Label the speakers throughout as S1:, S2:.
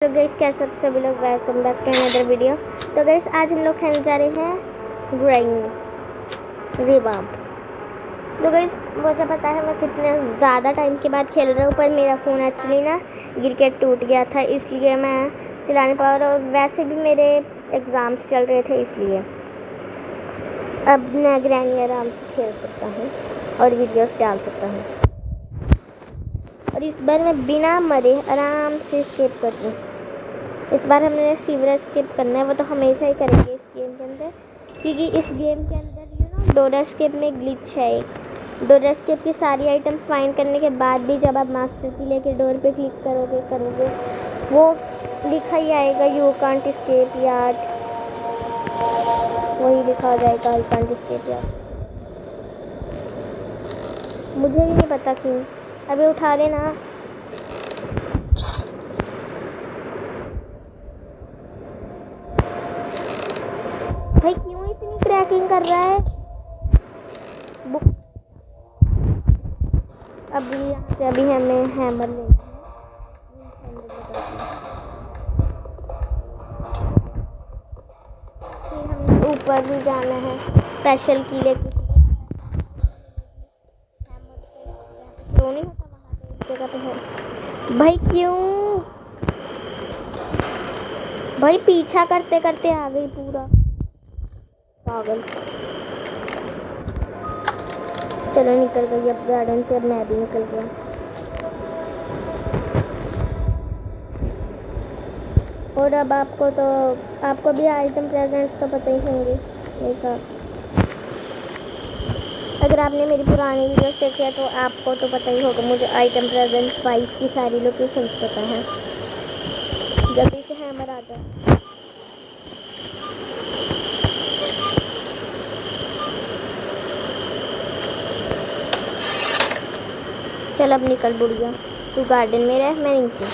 S1: तो गाइस कैसे सब सभी लोग welcome back to another video. तो गाइस आज हम लोग खेलने जा रहे हैं ग्रेनी रिबाब। तो गाइस मुझे पता है मैं कितने ज़्यादा टाइम के बाद खेल रहा हूँ, पर मेरा फ़ोन एक्चुअली ना गिर के टूट गया था, इसलिए मैं चला नहीं पा रहा। और वैसे भी मेरे एग्ज़ाम्स चल रहे थे, इसलिए अब मैं ग्रैनी आराम से खेल सकता हूँ और वीडियोस डाल सकता हूँ। और इस बार मैं बिना मरे आराम से स्केप करती हूँ। इस बार हमने सीवरेज स्केप करना है, वो तो हमेशा ही करेंगे इस गेम के अंदर, क्योंकि इस गेम के अंदर डोरा स्केप में ग्लिच है एक। डोरा स्केप की सारी आइटम्स फाइंड करने के बाद भी जब आप मास्टर की लेके डोर पे क्लिक करोगे वो लिखा ही आएगा यू कांट स्केप यार्ड, वही लिखा हो जाएगा यू कांट स्केप यार्ड। मुझे भी नहीं पता क्यों। अभी उठा लेना। भाई क्यों इतनी क्रैकिंग कर रहा है बुक। अभी यहाँ से अभी हमें हैमर लेना है, हमें ऊपर भी जाना है स्पेशल की लेके। तो नहीं होता वहाँ पे एक जगह पे है। भाई क्यों भाई पीछा करते करते आ गई पूरा पागल। चलो निकल गई अब गार्डन से, अब मैं भी निकल गया। और अब आपको भी आइटम प्रेजेंट्स तो पता ही होंगे मेरे साथ। अगर आपने मेरी पुरानी वीडियोस देखी है तो आपको तो पता ही होगा, मुझे आइटम प्रेजेंट्स 5 की सारी लोकेशंस पता है। जल्दी से हैमर आ जाए। चल अब निकल बुढ़िया, तू गार्डन में रह, मैं नीचे।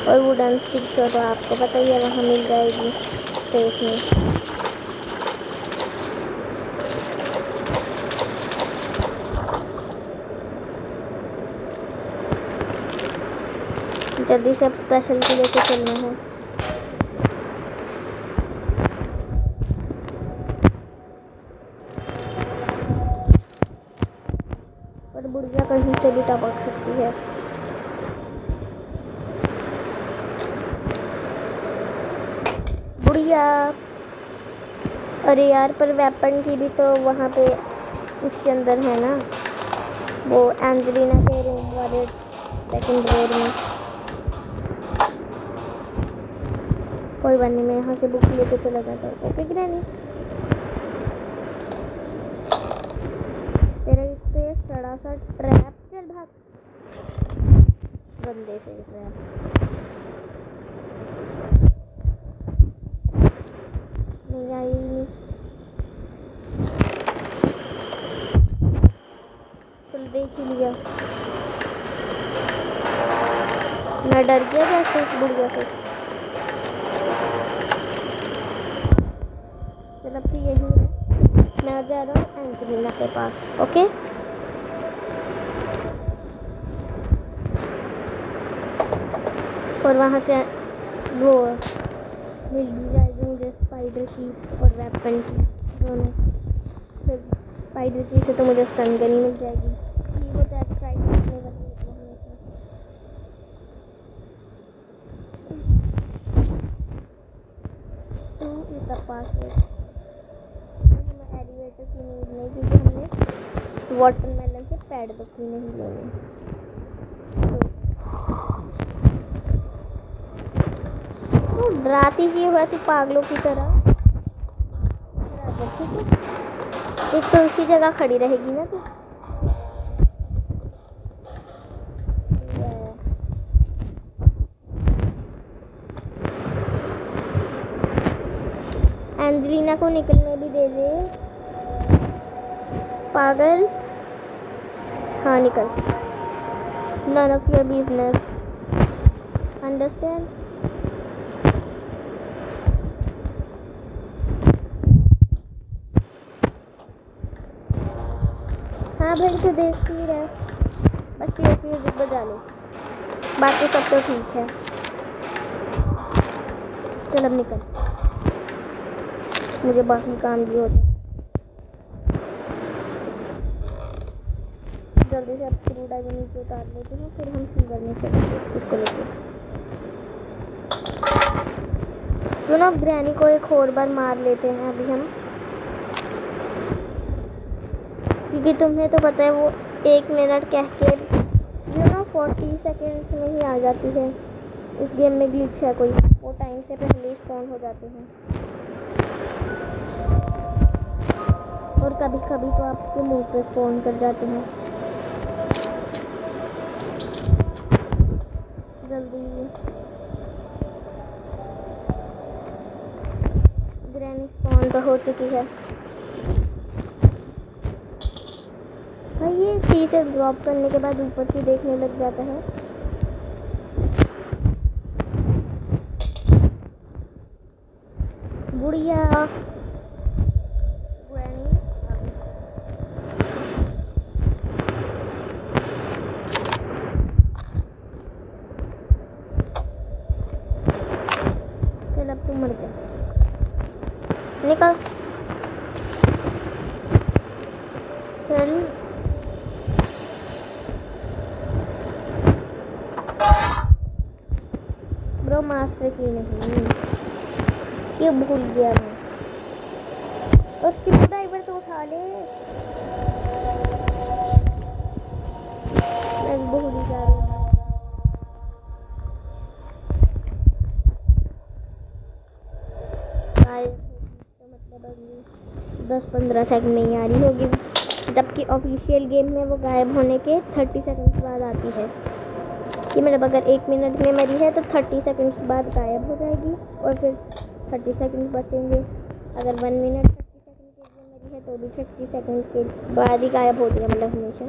S1: और वुडन स्टिक तो आपको पता ही है वहाँ मिल जाएगी स्पेस में। जल्दी से अब स्पेशल के लेके चलना है। और बुढ़िया कहीं से भी टपक सकती है। बुढ़िया, अरे यार पर वेपन की भी तो वहाँ पे उसके अंदर है ना, वो एंजेलिना के रूम वाले सेकंड फ्लोर में। कोई बात नहीं, मैं यहाँ से बुक लेके चला जाता हूँ। ओके ग्रैनी, तेरा इससे सड़ा सा ट्रैप, चल भाग गंदे से ट्रैप। नहीं आई नहीं, चल देख ही लिया। मैं डर गया जैसे इस बुढ़िया से। चल अब तो यही है, मैं जा रहा हूँ एंजेलिना के पास। ओके और वहाँ से वो मिल भी जाएगी मुझे स्पाइडर की और वेपन की दोनों। फिर स्पाइडर की से तो मुझे स्टन गन मिल जाएगी। वो तो ट्राई करने का पासवर्ड। हमें एलिवेटर की नीड नहीं, क्योंकि हमने वाटरमेलन से पैड बक्की नहीं लेनी। तो डराती ही हुआ थी पागलों की तरह। ठीक है, एक तो इसी जगह खड़ी रहेगी ना तू। एंजेलिना को निकलने भी दे दे पागल। हाँ निकल, none of your business, understand? हाँ भाई तो देखती ही रह, बस तेज म्यूजिक बजा लो। बाकी सब तो ठीक है। चल अब निकल, मुझे बाकी काम भी होता है। जल्दी से अब स्क्रू ड्राइवर नीचे उतार लेते हैं, फिर हम सीवर में चलेंगे इसको लेके। क्यों ना ग्रैनी को एक और बार मार लेते हैं अभी हम, क्योंकि तुम्हें तो पता है वो 1 मिनट कह के 40 सेकेंड्स में ही आ जाती है। उस गेम में ग्लिच है कोई, वो टाइम से पहले स्पॉन हो जाते हैं। और कभी कभी तो आपके मुंह पे स्पॉन कर जाते हैं। जल्दी, ग्रैनी स्पॉन तो हो चुकी है। भाई ये टीचर ड्रॉप करने के बाद ऊपर से देखने लग जाता है। बुढ़िया ग्रैनी चल अब तू मर जा, निकल। चल ब्रो, मास्टर की नहीं, ये भूल गया मैं। और स्क्रू ड्राइवर तो उठा ले, मैं भूल ही जा रही हूँ। तो मतलब अभी 10-15 सेकंड नहीं आ रही होगी, जबकि ऑफिशियल गेम में वो गायब होने के 30 सेकंड बाद आती है। कि मतलब अगर 1 मिनट में मरी है तो 30 सेकंड्स बाद गायब हो जाएगी, और फिर 30 सेकंड बचेंगे। अगर 1 मिनट 30 सेकंड के लिए मरी है तो भी 30 सेकंड के बाद ही गायब होती है, मतलब हमेशा।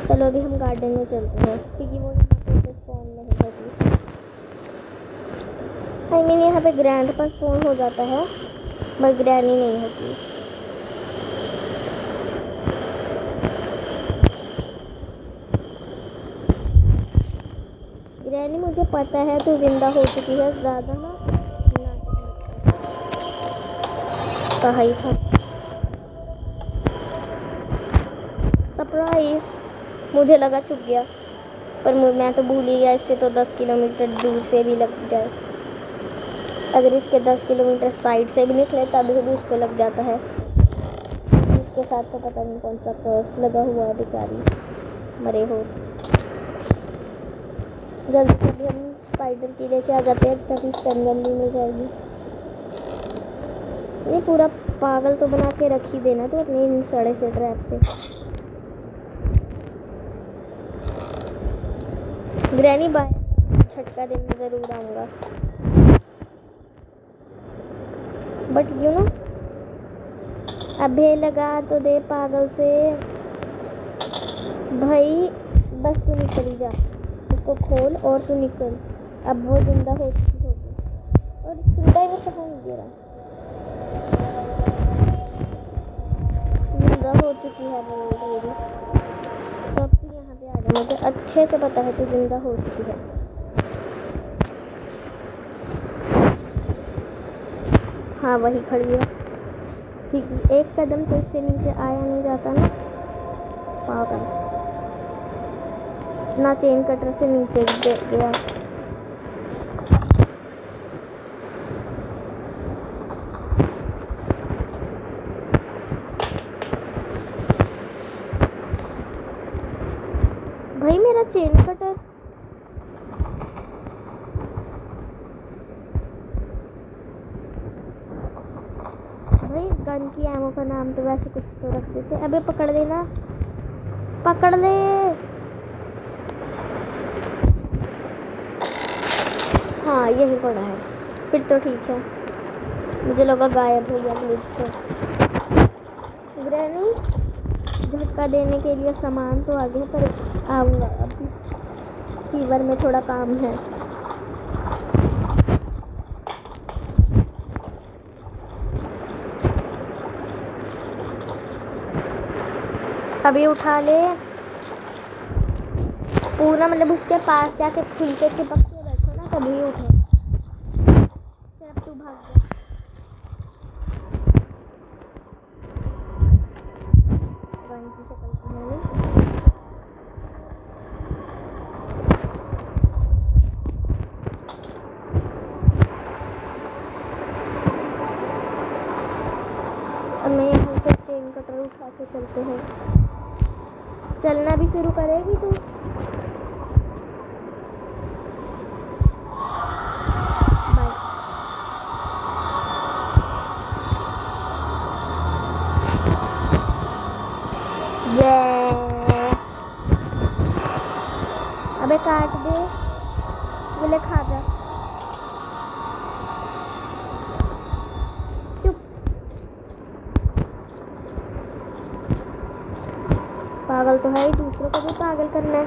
S1: चलो अभी हम गार्डन में चलते हैं, क्योंकि वो यहाँ पे स्पॉन नहीं होती। आई मीन यहाँ पे ग्रैंड पर स्पॉन हो जाता है, बस ग्रैनी नहीं होती। ग्रैनी मुझे पता है तू जिंदा हो चुकी है, ज़्यादा ना कहा ही था। सरप्राइज, मुझे लगा चुप गया, पर मैं तो भूल ही गया। इससे तो 10 किलोमीटर दूर से भी लग जाए, अगर इसके 10 किलोमीटर साइड से भी निकले तभी भी उसको लग जाता है। इसके साथ तो पता नहीं कौन सा कर्स लगा हुआ है, बेचारी मरे हो। जल्दी से भी हम स्पाइडर की लेके आ जाते हैं, तभी स्टन भी मिल जाएगी। ये पूरा पागल तो बना के रख ही देना तो अपने इन सड़े से ट्रैप से। ग्रैनी बाय, झटका देने ज़रूर आऊँगा, बट यू नो अबे लगा तो दे पागल से। भाई बस तू निकल जा, उसको खोल और तू निकल। अब वो जिंदा हो चुकी होगी, और ड्राइवर से फोन गिरा, जिंदा हो चुकी है वो ऑलरेडी। तो अब तू यहाँ पे आ जा, मुझे अच्छे से पता है तू जिंदा हो चुकी है। हाँ वही खड़ी है, ठीक। एक कदम तो इससे नीचे आया नहीं जाता ना, पागल। ना चेन कटर से नीचे गया। भाई मेरा चेन कटर, भाई गन की एमो का नाम तो वैसे कुछ तो रख देते। अबे पकड़ लेना, पकड़ ले। हाँ यही पड़ा है, फिर तो ठीक है। मुझे लगा गायब हो गया ग्लिच से। ग्रैनी झटका देने के लिए सामान तो आ गया, पर आऊँगा अभी, फीवर में थोड़ा काम है। अभी उठा ले पूरा, मतलब उसके पास जाके खुल के चिपक के बैठो ना, तभी उठे। चल अब तू भाग जा। ड्राइंग की शक्ल की है नहीं। अब मैं यहाँ से चेन कटर उठा के चलते हैं। चलना भी शुरू करेगी तू? अबे काट दे, बोले खा जा। चुप। पागल तो है ही, दूसरों को भी पागल करना है।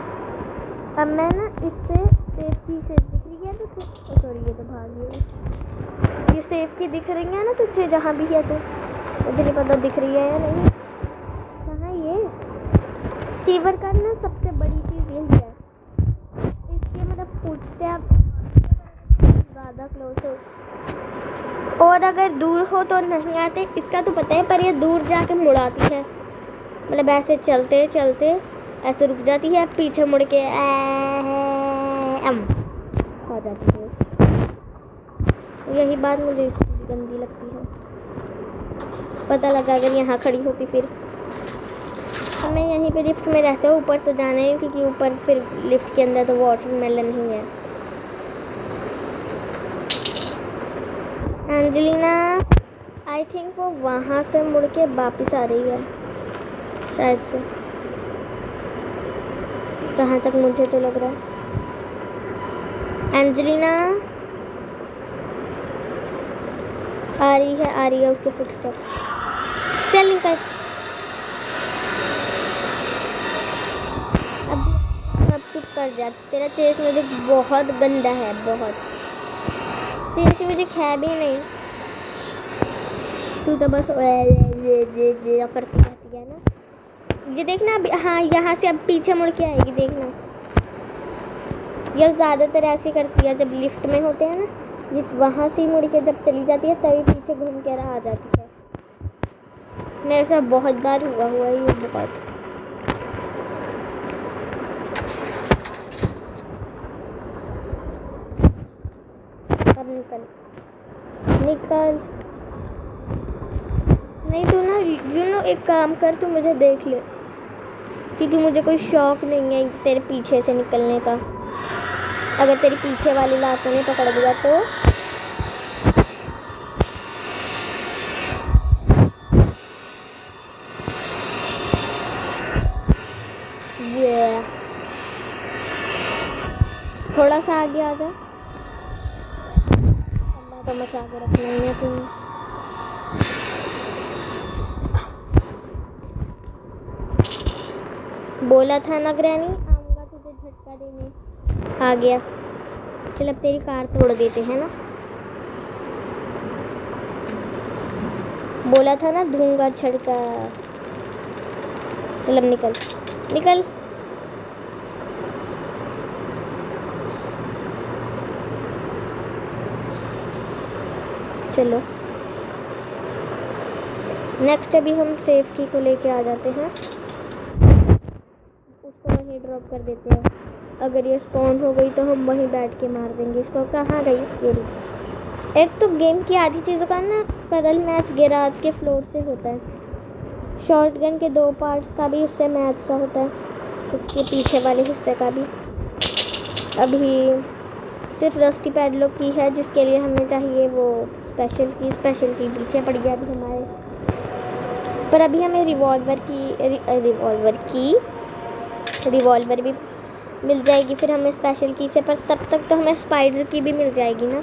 S1: अब मैं ना इससे सेफ की से दिख रही है तुझे, सॉरी ये तो भाग गई। ये सेफ की दिख रही है ना तुझे, जहाँ भी है तो मुझे नहीं पता दिख रही है या नहीं। कहाँ ये सीवर का ना सबसे बड़ी चीज़ यही है, इसके मतलब फुटस्टेप ज़्यादा क्लोज हो और अगर दूर हो तो नहीं आते, इसका तो पता है, पर ये दूर जाके मुड़ाती है। मतलब ऐसे चलते चलते ऐसे रुक जाती है, पीछे मुड़ के खा जाती है। यही बात मुझे इसकी गंदी लगती है। पता लगा अगर यहाँ खड़ी होती फिर। मैं यहीं पे लिफ्ट में रहता हूँ, ऊपर तो जाना है क्योंकि ऊपर फिर लिफ्ट के अंदर तो वाटरमेलन ही है। एंजेलिना आई थिंक वो वहाँ से मुड़ के वापस आ रही है शायद से, कहाँ तक मुझे तो लग रहा है। एंजेलिना आ रही है उसके फुटस्टेप। चल निकल। अब चुप कर जा, तेरा चेस मुझे बहुत गंदा है, बहुत। चेस मुझे है भी नहीं, तू तो बस करती रहती है ना। ये देखना अब, हाँ यहाँ से अब पीछे मुड़ के आएगी, देखना। ये ज़्यादातर ऐसे करती है जब लिफ्ट में होते हैं ना, ये वहाँ से मुड़ के जब चली जाती है तभी पीछे घूम के आ जाती है। मेरे साथ बहुत बार हुआ है ये, बहुत। अब निकल निकल। नहीं तू ना एक काम कर, तू मुझे देख ले क्योंकि मुझे कोई शौक नहीं है तेरे पीछे से निकलने का। अगर तेरी पीछे वाली लातों ने पकड़ दिया तो ये थोड़ा सा आगे आ जा। अल्लाह तो मचा के रखना है तुम। बोला था ना ग्रैनी आऊँगा तुझे झटका देने, आ गया। चल अब तेरी कार तोड़ देते हैं ना, बोला था ना दूंगा झटका। चल अब निकल निकल। चलो नेक्स्ट अभी हम सेफ्टी को लेके आ जाते हैं, उसको वहीं ड्रॉप कर देते हैं। अगर ये स्पॉन हो गई तो हम वहीं बैठ के मार देंगे इसको। कहाँ गई ये? एक तो गेम की आधी चीज़ों का ना पैदल मैच गैराज के फ्लोर से होता है। शॉटगन के 2 पार्ट्स का भी उससे मैच सा होता है, उसके पीछे वाले हिस्से का भी। अभी सिर्फ रस्टी पैडलॉक की है जिसके लिए हमें चाहिए वो स्पेशल की पीछे पड़ गया अभी हमारे। पर अभी हमें रिवॉल्वर भी मिल जाएगी फिर हमें स्पेशल की से। पर तब तक तो हमें स्पाइडर की भी मिल जाएगी ना,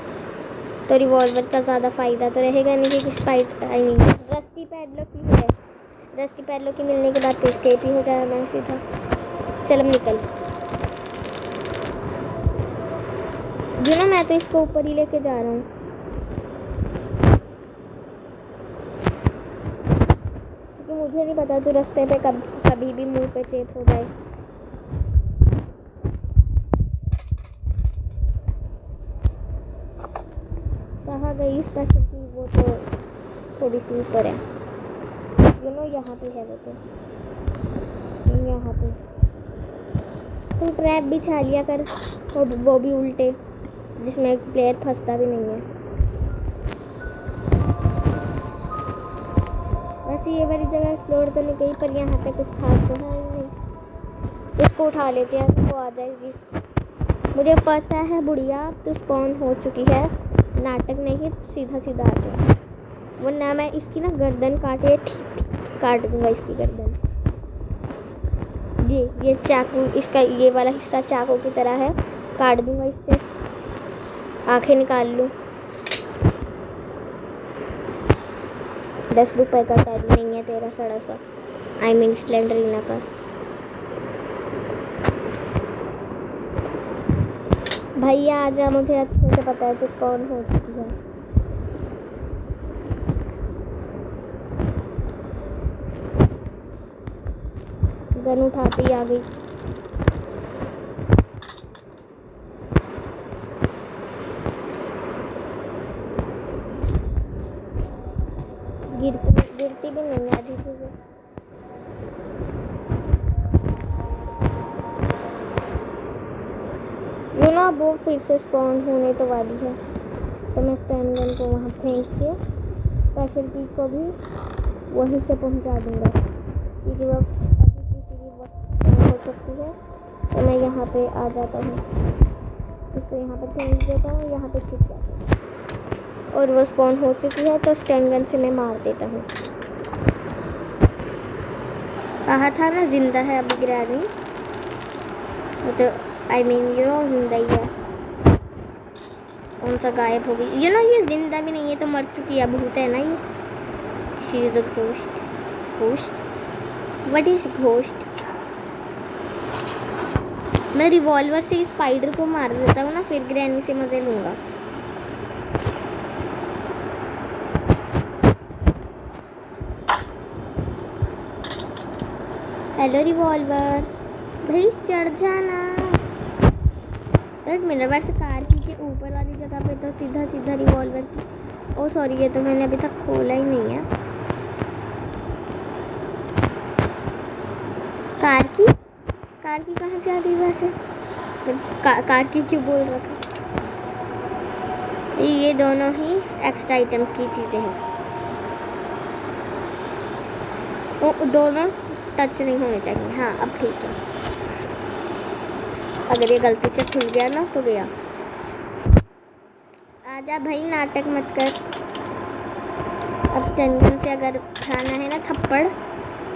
S1: तो रिवॉल्वर का ज़्यादा फ़ायदा तो रहेगा नहीं क्योंकि रस्टी पैडलॉक की है। रस्टी पैडलॉक की मिलने के बाद तो स्केप ही हो जाएगा मैं सीधा। चल अब निकल। जो ना मैं तो इसको ऊपर ही लेके जा रहा हूँ क्योंकि मुझे नहीं पता तू रास्ते पे कभी कभी भी मुंह पे चेप हो जाए। कहाँ गई स्पेशल की? वो तो थोड़ी सी ऊपर है, यहाँ पे है वो तो, यहाँ पे। तो ट्रैप बिछा लिया कर, वो भी उल्टे, जिसमें एक प्लेयर फंसता भी नहीं है। वैसे ये वाली जगह एक्सप्लोर करने गई, पर यहाँ पे कुछ खास तो है नहीं। इसको उठा लेते हैं, वो आ जाएगी। मुझे पता है बुढ़िया, तो स्पॉन हो चुकी है। नाटक नहीं, सीधा सीधा आ जाए, वरना मैं इसकी ना गर्दन काट दूंगा इसकी गर्दन। ये चाकू, इसका ये वाला हिस्सा चाकू की तरह है, काट दूंगा इससे, आंखें निकाल लूँ। 10 रुपए का टैग नहीं है तेरा सड़ा सा, I mean स्लेंडरीना का। भैया आजा, मुझे अच्छे से पता है तू कौन हो चुकी है। गन उठाते ही आ गई। गिरती भी नहीं है आधी चीजें। वो फिर से स्पॉन होने तो वाली है, तो मैं स्पैम गन को वहाँ फेंक के स्पेशल की को भी वहीं से पहुँचा दूँगा, क्योंकि वो अभी किसी भी वक्त हो सकती है। तो मैं यहाँ पे आ जाता हूँ, इसको यहाँ पे फेंक देता हूँ, यहाँ पे छिप जाता हूँ, और वो स्पॉन हो चुकी है। तो स्टैन गन से मैं मार देता हूँ। कहा था ना जिंदा है अभी ग्रैनी, वो तो I mean जिंदा ही है। कौन सा गायब हो गई? ये जिंदा भी नहीं है, तो मर चुकी है, भूत है ना ये। She is a ghost. What is ghost? मैं रिवॉल्वर से स्पाइडर को मार देता हूँ ना, फिर ग्रैनी से मजे लूँगा। हेलो रिवॉल्वर, भाई चढ़ जाना। एक मिनट, वैसे कार की के ऊपर वाली जगह पे तो सीधा रिवॉल्वर की। ओ सॉरी, ये तो मैंने अभी तक खोला ही नहीं है। कार की कहाँ से आ गई वैसे? कार की क्यों बोल रहा था? ये दोनों ही एक्स्ट्रा आइटम्स की चीज़ें हैं, वो दोनों टच नहीं होने चाहिए। हाँ अब ठीक है, अगर ये गलती से खुल गया ना तो गया। आजा भाई, नाटक मत कर। अब स्टैंगन से अगर खाना है ना थप्पड़,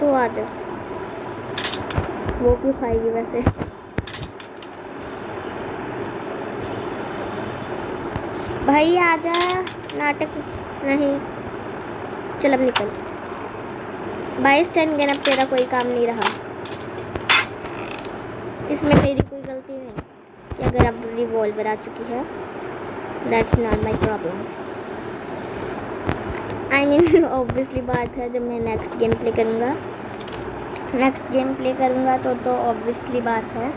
S1: तो आजा। वो क्यों खाएगी वैसे? भाई आजा, नाटक नहीं। चल अब निकल भाई, स्टैंगन, अब तेरा कोई काम नहीं रहा। इसमें मेरी कोई गलती नहीं कि अगर अब रिवॉल्वर आ चुकी है। That's not my problem. I mean obviously बात है, जब मैं नेक्स्ट गेम प्ले करूँगा तो ऑब्वियसली बात है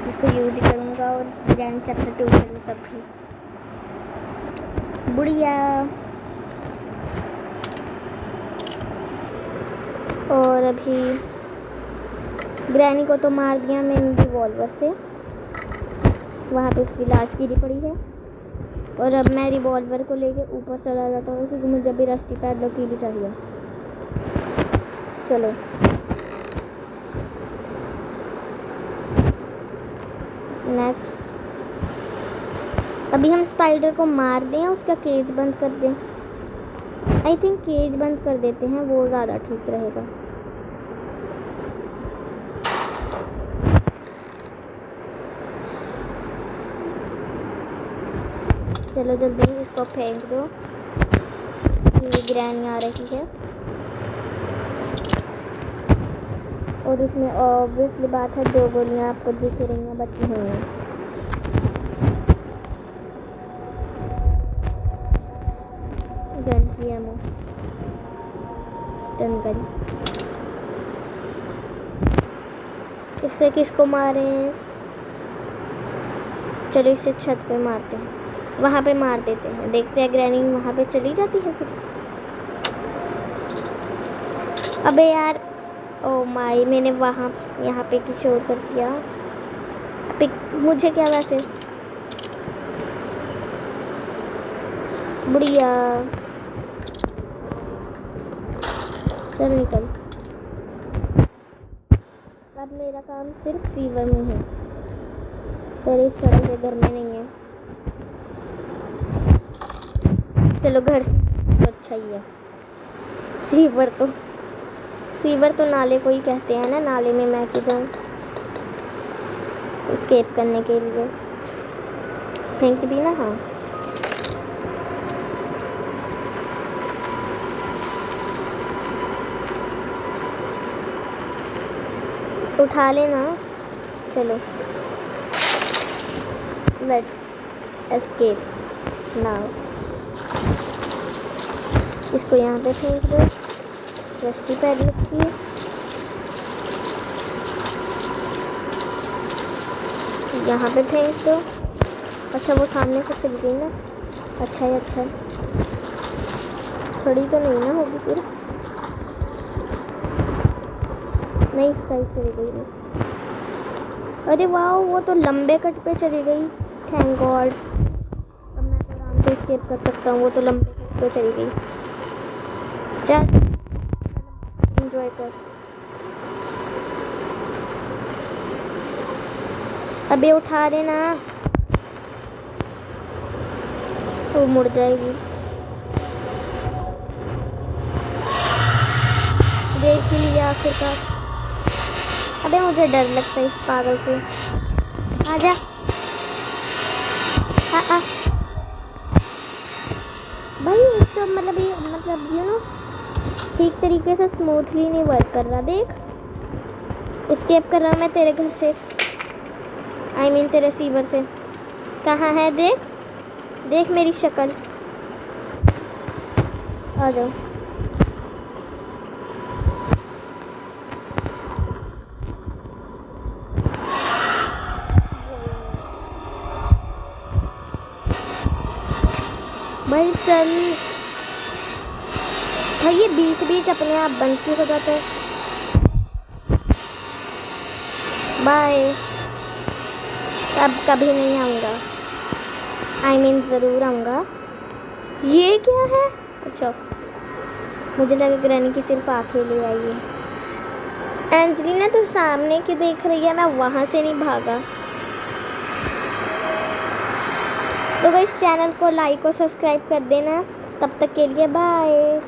S1: इसको यूज ही करूँगा, और ग्रैंड चैप्टर 2 करूँ तब भी। बुढ़िया, और अभी ग्रैनी को तो मार दिया मैंने रिवॉल्वर से, वहाँ पे उसकी लाश गिरी पड़ी है। और अब मैं रिवॉल्वर को लेके ऊपर चला जाता हूँ, क्योंकि मुझे अभी रस्टी पैडलॉक की भी चाहिए। चलो नेक्स्ट, अभी हम स्पाइडर को मार दें, उसका केज बंद कर दें। आई थिंक केज बंद कर देते हैं, वो ज़्यादा ठीक रहेगा। चलो जल्दी इसको फेंक दो, ये ग्रैनी आ रही है। और इसमें ऑब्वियसली बात है 2 गोलियां आपको दिख रही हैं बची हुई हैं। गन की एमो, स्टन गन। इससे किसको मारे हैं? चलो इसे छत पे मारते हैं, वहाँ पे मार देते हैं, देखते हैं ग्रैनी वहाँ पे चली जाती है फिर। अबे यार, ओ माई, मैंने वहाँ यहाँ पे कुछ और कर दिया। अबे मुझे क्या वैसे, बुढ़िया चल निकल। अब मेरा काम सिर्फ सीवर में है, तेरे इस तरह से घर में नहीं है। चलो घर से तो अच्छा ही है। सीवर तो नाले को ही कहते हैं ना, नाले में मैं क्यों जाऊँ एस्केप करने के लिए। फेंक दी ना, हाँ। उठा लेना, चलो लेट्स एस्केप नाउ। इसको यहाँ पे फेंक दो, रस्टी पैर लगती है। यहाँ पे फेंक दो। अच्छा वो सामने से चल गई ना, अच्छा है अच्छा। खड़ी तो नहीं ना होगी फिर, नहीं साइड चली गई ना। अरे वाह, वो तो लंबे कट पे चली गई, थैंक गॉड। अब मैं तो आराम से एस्केप कर सकता हूँ, वो तो लंबे कट पे चली गई। चल एंजॉय कर। अबे उठा लेना, वो मुड़ जाएगी। देख ही लिया आखिरकार। अबे मुझे डर लगता है इस पागल से। आजा, आ भाई, एक तो मतलब यू नो ठीक तरीके से स्मूथली नहीं वर्क कर रहा। देख, एस्केप कर रहा हूँ मैं तेरे घर से, आई मीन तेरे सीवर से। कहाँ है? देख देख मेरी शक्ल। आ जाओ। भाई चल भाई, ये बीच अपने आप बंद क्यों हो जाता है? बाय, अब कभी नहीं आऊँगा, आई मीन ज़रूर आऊँगा। ये क्या है? अच्छा, मुझे लगा ग्रैनी की सिर्फ आंखें ले आई है। एंजेलिना तो सामने क्यों देख रही है? मैं वहाँ से नहीं भागा। तो गाइस चैनल को लाइक और सब्सक्राइब कर देना। तब तक के लिए बाय।